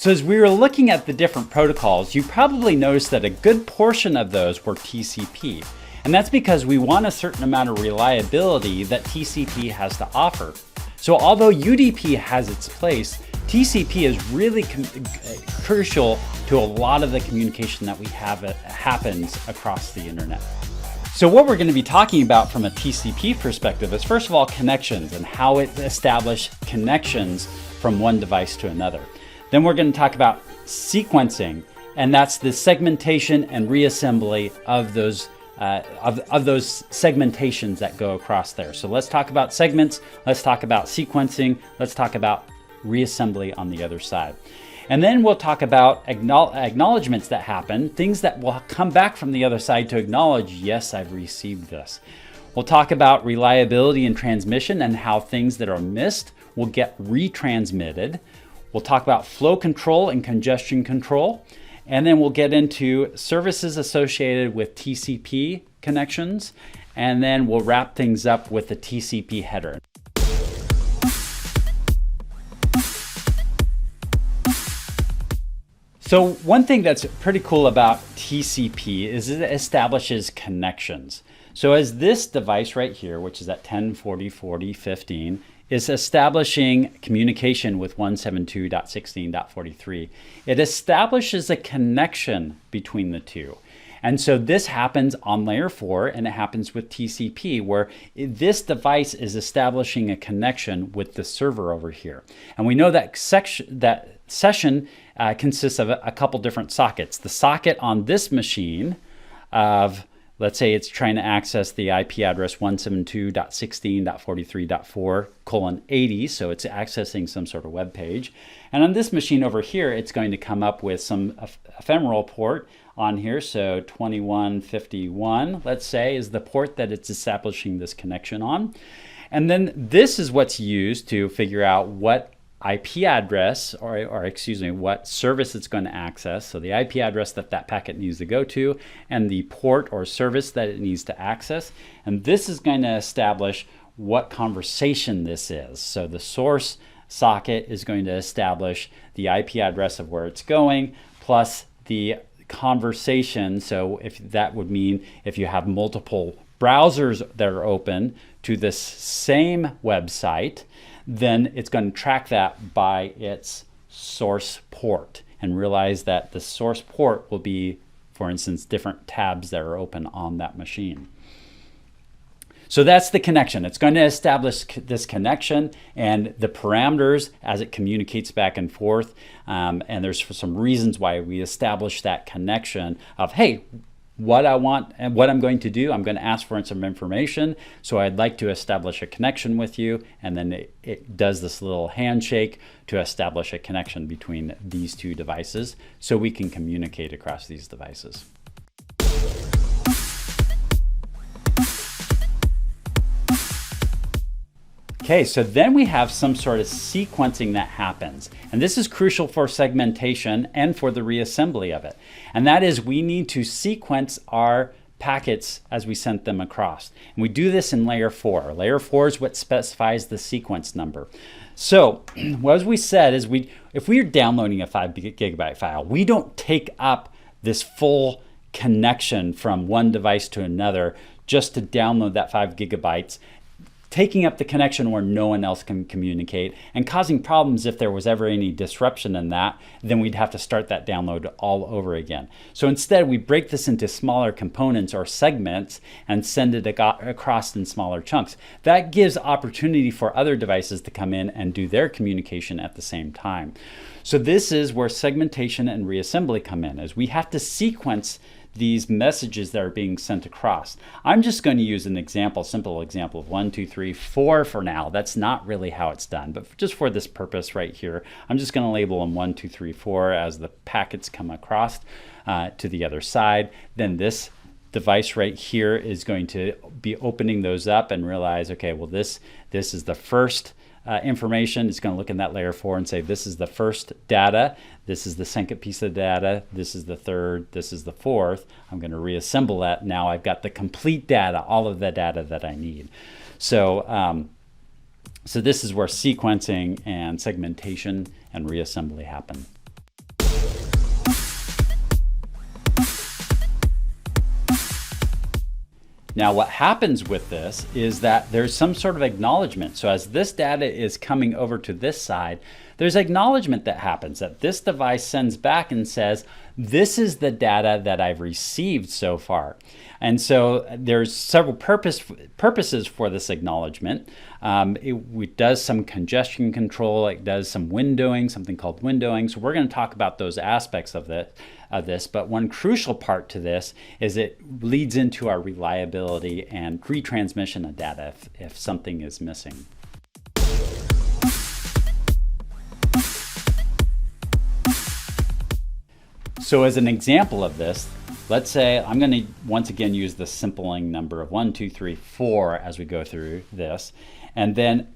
So as we were looking at the different protocols, you probably noticed that a good portion of those were TCP. And that's because we want a certain amount of reliability that TCP has to offer. So although UDP has its place, TCP is really crucial to a lot of the communication that we have happens across the internet. So what we're going to be talking about from a TCP perspective is, first of all, connections and how it establishes connections from one device to another. Then we're going to talk about sequencing, and that's the segmentation and reassembly of those segmentations that go across there. So let's talk about segments, let's talk about sequencing, let's talk about reassembly on the other side. And then we'll talk about acknowledgements that happen, things that will come back from the other side to acknowledge, yes, I've received this. We'll talk about reliability and transmission and how things that are missed will get retransmitted. We'll talk about flow control and congestion control. And then we'll get into services associated with TCP connections. And then we'll wrap things up with the TCP header. So one thing that's pretty cool about TCP is it establishes connections. So as this device right here, which is at 10.40.40.15, is establishing communication with 172.16.43, it establishes a connection between the two. And so this happens on layer 4, and it happens with TCP, where this device is establishing a connection with the server over here. And we know that session consists of a couple different sockets. The socket on this machine of, let's say it's trying to access the IP address 172.16.43.4:80, so it's accessing some sort of web page. And on this machine over here, it's going to come up with some ephemeral port on here, so 2151, let's say, is the port that it's establishing this connection on. And then this is what's used to figure out what IP address, or excuse me, what service it's going to access. So the IP address that that packet needs to go to, and the port or service that it needs to access. And this is going to establish what conversation this is. So the source socket is going to establish the IP address of where it's going, plus the conversation. So if that would mean if you have multiple browsers that are open to this same website, then it's going to track that by its source port and realize that the source port will be, for instance, different tabs that are open on that machine. So that's the connection. It's going to establish this connection and the parameters as it communicates back and forth. And there's some reasons why we establish that connection of, hey, what I want and what I'm going to do, I'm going to ask for some information. So I'd like to establish a connection with you. And then it does this little handshake to establish a connection between these two devices so we can communicate across these devices. Okay, so then we have some sort of sequencing that happens. And this is crucial for segmentation and for the reassembly of it. And that is, we need to sequence our packets as we send them across. And we do this in layer 4. Layer 4 is what specifies the sequence number. So, as we said, is if we are downloading a 5 gigabyte file, we don't take up this full connection from one device to another just to download that 5 gigabytes. Taking up the connection where no one else can communicate and causing problems if there was ever any disruption in that, then we'd have to start that download all over again. So instead, we break this into smaller components or segments and send it across in smaller chunks. That gives opportunity for other devices to come in and do their communication at the same time. So this is where segmentation and reassembly come in, as we have to sequence these messages that are being sent across. I'm just going to use an example, simple example of 1, 2, 3, 4 for now. That's not really how it's done, but just for this purpose right here, I'm just going to label them 1, 2, 3, 4 as the packets come across to the other side. Then this device right here is going to be opening those up and realize, okay, well this is the first information. It's going to look in that layer 4 and say, this is the first data, this is the second piece of data, this is the third, this is the fourth. I'm going to reassemble that. Now I've got the complete data, all of the data that I need. So, so this is where sequencing and segmentation and reassembly happen. Now what happens with this is that there's some sort of acknowledgement. So as this data is coming over to this side, there's acknowledgement that happens, that this device sends back and says, this is the data that I've received so far. And so there's several purposes for this acknowledgement. It does some congestion control, it does some windowing, something called windowing. So we're going to talk about those aspects of this, but one crucial part to this is it leads into our reliability and retransmission of data if something is missing. So as an example of this, let's say I'm going to once again use the simpling number of 1, 2, 3, 4 as we go through this. And then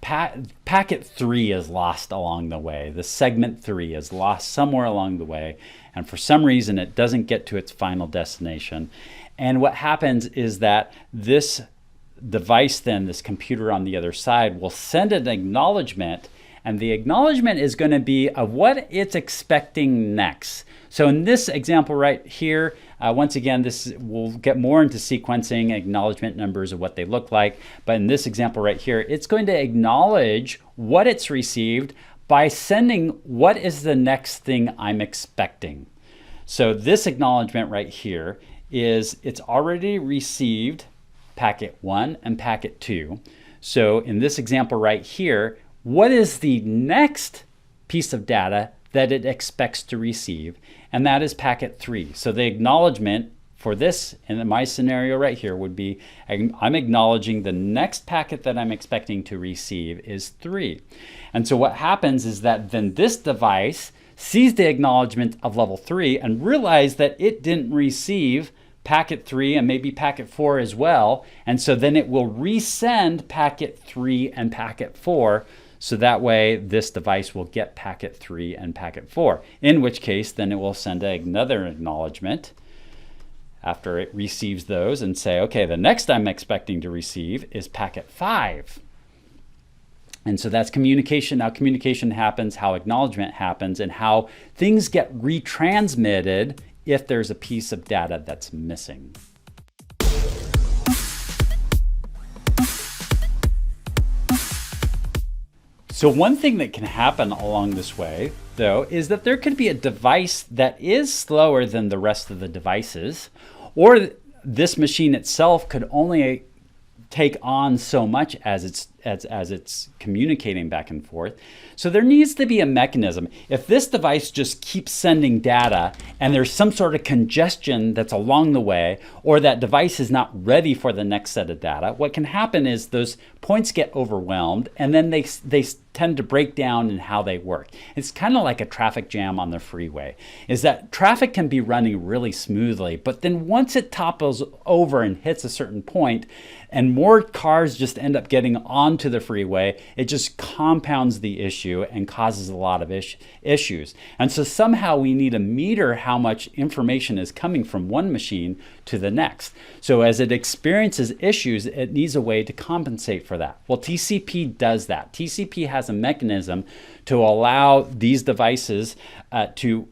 packet 3 is lost along the way. The segment 3 is lost somewhere along the way. And for some reason, it doesn't get to its final destination. And what happens is that this device then, this computer on the other side, will send an acknowledgement. And the acknowledgement is going to be of what it's expecting next. So in this example right here, once again, we'll get more into sequencing acknowledgement numbers of what they look like. But in this example right here, it's going to acknowledge what it's received by sending what is the next thing I'm expecting. So this acknowledgement right here is it's already received packet 1 and packet 2. So in this example right here, what is the next piece of data that it expects to receive? And that is packet 3. So the acknowledgement for this, in my scenario right here, would be I'm acknowledging the next packet that I'm expecting to receive is 3. And so what happens is that then this device sees the acknowledgement of level 3 and realizes that it didn't receive packet 3 and maybe packet 4 as well. And so then it will resend packet 3 and packet 4. So that way this device will get packet 3 and packet 4, in which case then it will send another acknowledgement after it receives those and say, okay, the next I'm expecting to receive is packet 5. And so that's communication. Now communication happens, how acknowledgement happens, and how things get retransmitted if there's a piece of data that's missing. So one thing that can happen along this way, though, is that there could be a device that is slower than the rest of the devices, or this machine itself could only take on so much as it's communicating back and forth. So there needs to be a mechanism. If this device just keeps sending data and there's some sort of congestion that's along the way, or that device is not ready for the next set of data, what can happen is those points get overwhelmed and then they tend to break down in how they work. It's kind of like a traffic jam on the freeway, is that traffic can be running really smoothly, but then once it topples over and hits a certain point and more cars just end up getting onto the freeway, it just compounds the issue and causes a lot of issues. And so somehow we need to meter how much information is coming from one machine to the next. So as it experiences issues, it needs a way to compensate for that. Well, TCP does that. TCP has a mechanism to allow these devices to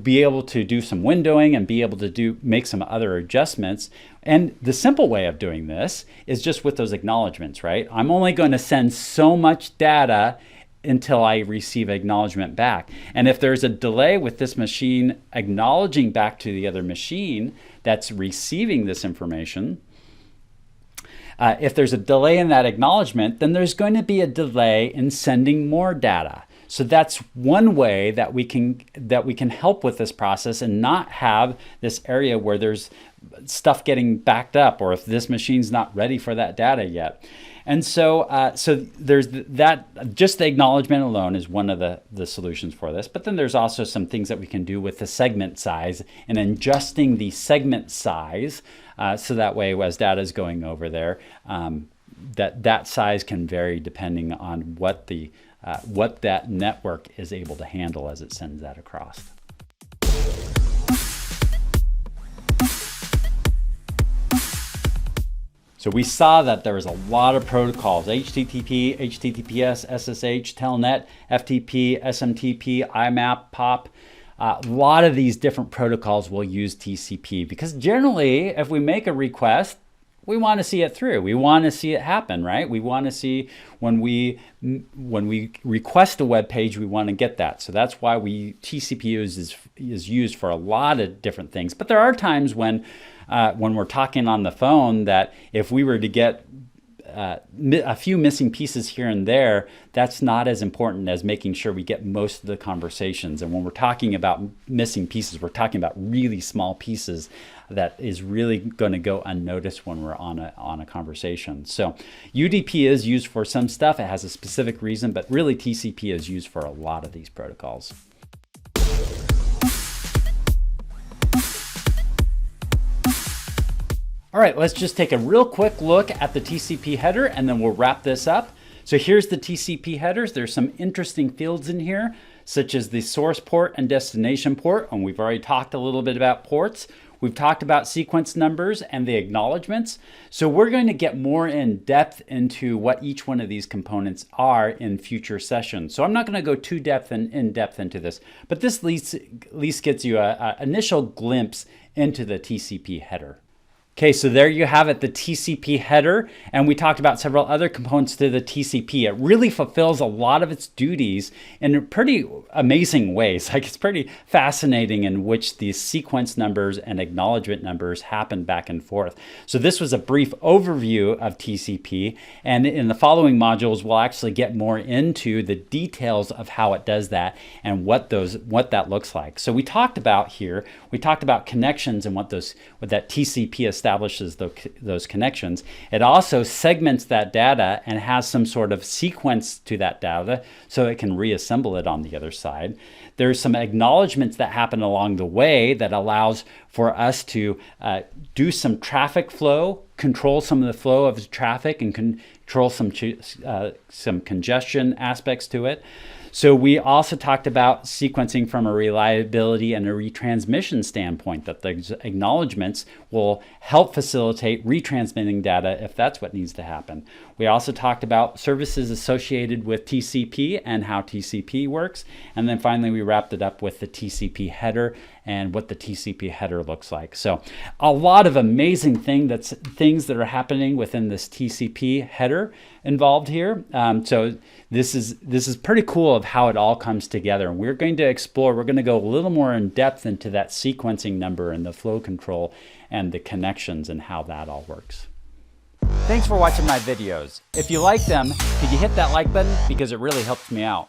be able to do some windowing and be able to make some other adjustments. And the simple way of doing this is just with those acknowledgements, right? I'm only going to send so much data until I receive acknowledgement back. And if there's a delay with this machine acknowledging back to the other machine that's receiving this information, if there's a delay in that acknowledgement, then there's going to be a delay in sending more data. So that's one way that we can help with this process and not have this area where there's stuff getting backed up, or if this machine's not ready for that data yet. And so there's that. Just the acknowledgement alone is one of the solutions for this. But then there's also some things that we can do with the segment size and adjusting the segment size so that way as data is going over there, that size can vary depending on what that network is able to handle as it sends that across. So we saw that there was a lot of protocols: HTTP, HTTPS, SSH, Telnet, FTP, SMTP, IMAP, POP. A lot of these different protocols will use TCP because generally, if we make a request, we want to see it through. We want to see it happen, right? We want to see when we request a web page, we want to get that. So that's why TCP is used for a lot of different things. But there are times when we're talking on the phone that if we were to get a few missing pieces here and there, that's not as important as making sure we get most of the conversations. And when we're talking about missing pieces, we're talking about really small pieces that is really going to go unnoticed when we're on a conversation. So UDP is used for some stuff. It has a specific reason, but really TCP is used for a lot of these protocols. All right, let's just take a real quick look at the TCP header and then we'll wrap this up. So here's the TCP headers. There's some interesting fields in here, such as the source port and destination port. And we've already talked a little bit about ports. We've talked about sequence numbers and the acknowledgements. So we're going to get more in depth into what each one of these components are in future sessions. So I'm not going to go too in depth into this, but this at least gets you an initial glimpse into the TCP header. Okay, so there you have it, the TCP header, and we talked about several other components to the TCP. It really fulfills a lot of its duties in pretty amazing ways. Like, it's pretty fascinating in which these sequence numbers and acknowledgement numbers happen back and forth. So this was a brief overview of TCP, and in the following modules, we'll actually get more into the details of how it does that and what that looks like. So we talked about connections and what that TCP establishes those connections. It also segments that data and has some sort of sequence to that data so it can reassemble it on the other side. There's some acknowledgments that happen along the way that allows for us to do some traffic flow, control some of the flow of the traffic, and control some congestion aspects to it. So we also talked about sequencing from a reliability and a retransmission standpoint, that the acknowledgements will help facilitate retransmitting data if that's what needs to happen. We also talked about services associated with TCP and how TCP works. And then finally, we wrapped it up with the TCP header and what the TCP header looks like. So a lot of amazing things that are happening within this TCP header involved here. So this is pretty cool of how it all comes together. And we're going to go a little more in depth into that sequencing number and the flow control and the connections and how that all works. Thanks for watching my videos. If you like them, could you hit that like button? Because it really helps me out.